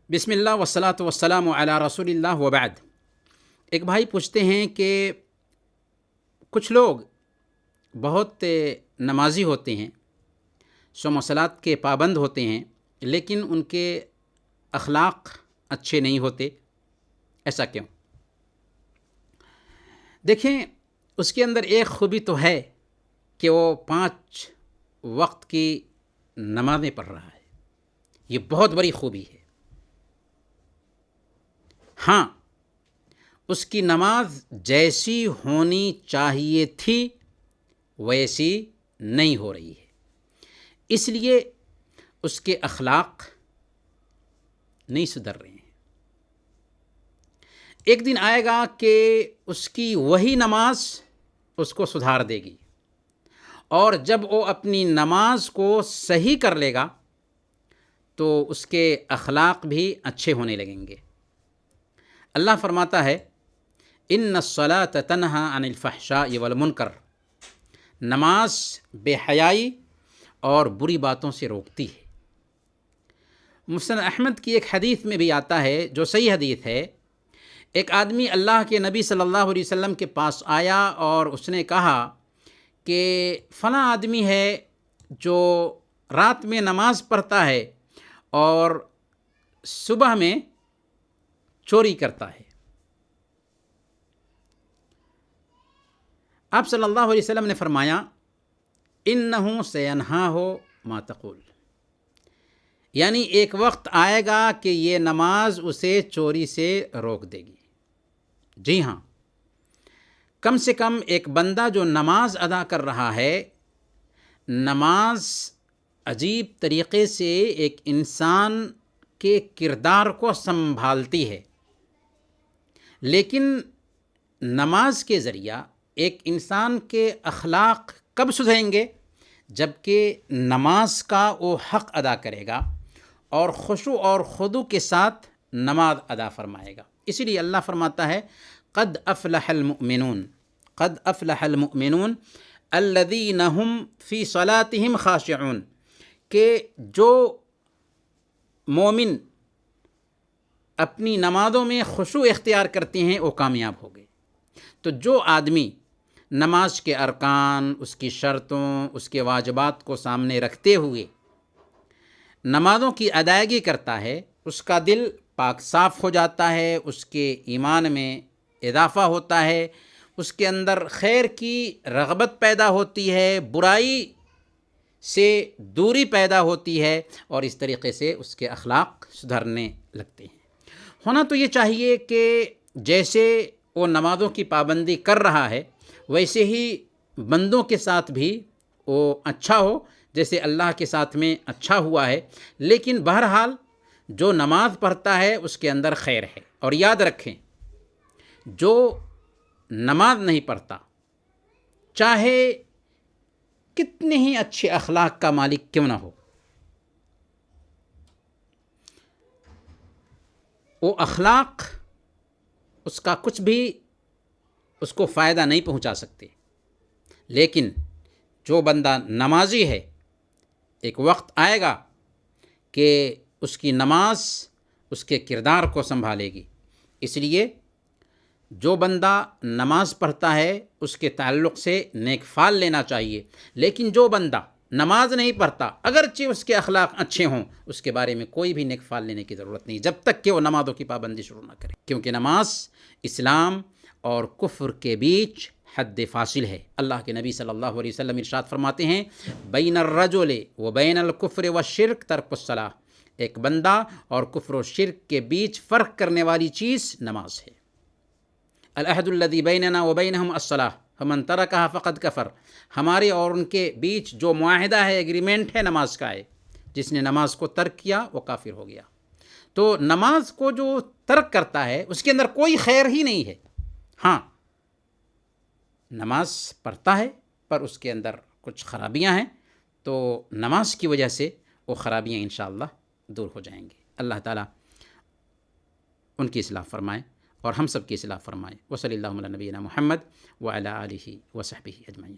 بسم اللہ والصلاۃ والسلام علی رسول اللہ وبعد۔ ایک بھائی پوچھتے ہیں کہ کچھ لوگ بہت نمازی ہوتے ہیں، صوم و صلات کے پابند ہوتے ہیں، لیکن ان کے اخلاق اچھے نہیں ہوتے، ایسا کیوں؟ دیکھیں، اس کے اندر ایک خوبی تو ہے کہ وہ 5 وقت کی نمازیں پڑھ رہا ہے، یہ بہت بڑی خوبی ہے۔ ہاں، اس کی نماز جیسی ہونی چاہیے تھی ویسی نہیں ہو رہی ہے، اس لیے اس کے اخلاق نہیں سدھر رہے ہیں۔ ایک دن آئے گا کہ اس کی وہی نماز اس کو سدھار دے گی، اور جب وہ اپنی نماز کو صحیح کر لے گا تو اس کے اخلاق بھی اچھے ہونے لگیں گے۔ اللہ فرماتا ہے ان الصلاۃ تنہی عن الفحشاء والمنکر، نماز بے حیائی اور بری باتوں سے روکتی ہے۔ مسند احمد کی ایک حدیث میں بھی آتا ہے، جو صحیح حدیث ہے، ایک آدمی اللہ کے نبی صلی اللہ علیہ وسلم کے پاس آیا اور اس نے کہا کہ فلاں آدمی ہے جو رات میں نماز پڑھتا ہے اور صبح میں چوری کرتا ہے۔ آپ صلی اللہ علیہ وسلم نے فرمایا انہ سینہاہ ما تقول، یعنی ایک وقت آئے گا کہ یہ نماز اسے چوری سے روک دے گی۔ جی ہاں، کم سے کم ایک بندہ جو نماز ادا کر رہا ہے، نماز عجیب طریقے سے ایک انسان کے کردار کو سنبھالتی ہے، لیکن نماز کے ذریعہ ایک انسان کے اخلاق کب سدھریں گے؟ جب کہ نماز کا وہ حق ادا کرے گا اور خشوع اور خضوع کے ساتھ نماز ادا فرمائے گا۔ اسی لیے اللہ فرماتا ہے قد افلح المؤمنون، قد افلح المؤمنون الذین هم فی صلاتهم خاشعون، کہ جو مومن اپنی نمازوں میں خشوع اختیار کرتے ہیں وہ کامیاب ہو گئے۔ تو جو آدمی نماز کے ارکان، اس کی شرطوں، اس کے واجبات کو سامنے رکھتے ہوئے نمازوں کی ادائیگی کرتا ہے، اس کا دل پاک صاف ہو جاتا ہے، اس کے ایمان میں اضافہ ہوتا ہے، اس کے اندر خیر کی رغبت پیدا ہوتی ہے، برائی سے دوری پیدا ہوتی ہے، اور اس طریقے سے اس کے اخلاق سدھرنے لگتے ہیں۔ ہونا تو یہ چاہیے کہ جیسے وہ نمازوں کی پابندی کر رہا ہے ویسے ہی بندوں کے ساتھ بھی وہ اچھا ہو، جیسے اللہ کے ساتھ میں اچھا ہوا ہے۔ لیکن بہرحال جو نماز پڑھتا ہے اس کے اندر خیر ہے، اور یاد رکھیں جو نماز نہیں پڑھتا، چاہے کتنے ہی اچھے اخلاق کا مالک کیوں نہ ہو، وہ اخلاق اس کا کچھ بھی اس کو فائدہ نہیں پہنچا سکتے۔ لیکن جو بندہ نمازی ہے، ایک وقت آئے گا کہ اس کی نماز اس کے کردار کو سنبھالے گی۔ اس لیے جو بندہ نماز پڑھتا ہے اس کے تعلق سے نیک فال لینا چاہیے، لیکن جو بندہ نماز نہیں پڑھتا اگرچہ اس کے اخلاق اچھے ہوں، اس کے بارے میں کوئی بھی نیک فال لینے کی ضرورت نہیں، جب تک کہ وہ نمازوں کی پابندی شروع نہ کرے، کیونکہ نماز اسلام اور کفر کے بیچ حد فاصل ہے۔ اللہ کے نبی صلی اللہ علیہ وسلم ارشاد فرماتے ہیں بین الرجل و بین الکفر والشرک ترک الصلاۃ، ایک بندہ اور کفر و شرک کے بیچ فرق کرنے والی چیز نماز ہے۔ العہد الذی بیننا و بینہم الصلاۃ فمن ترکہا فقد کفر، ہمارے اور ان کے بیچ جو معاہدہ ہے، ایگریمنٹ ہے، نماز کا ہے، جس نے نماز کو ترک کیا وہ کافر ہو گیا۔ تو نماز کو جو ترک کرتا ہے اس کے اندر کوئی خیر ہی نہیں ہے۔ ہاں، نماز پڑھتا ہے پر اس کے اندر کچھ خرابیاں ہیں، تو نماز کی وجہ سے وہ خرابیاں انشاءاللہ دور ہو جائیں گی۔ اللہ تعالیٰ ان کی اصلاح فرمائے اور ہم سب کی اصلاح فرمائے۔ وصلی اللہ علی نبینا محمد وعلی آلہ وصحبہ اجمعین۔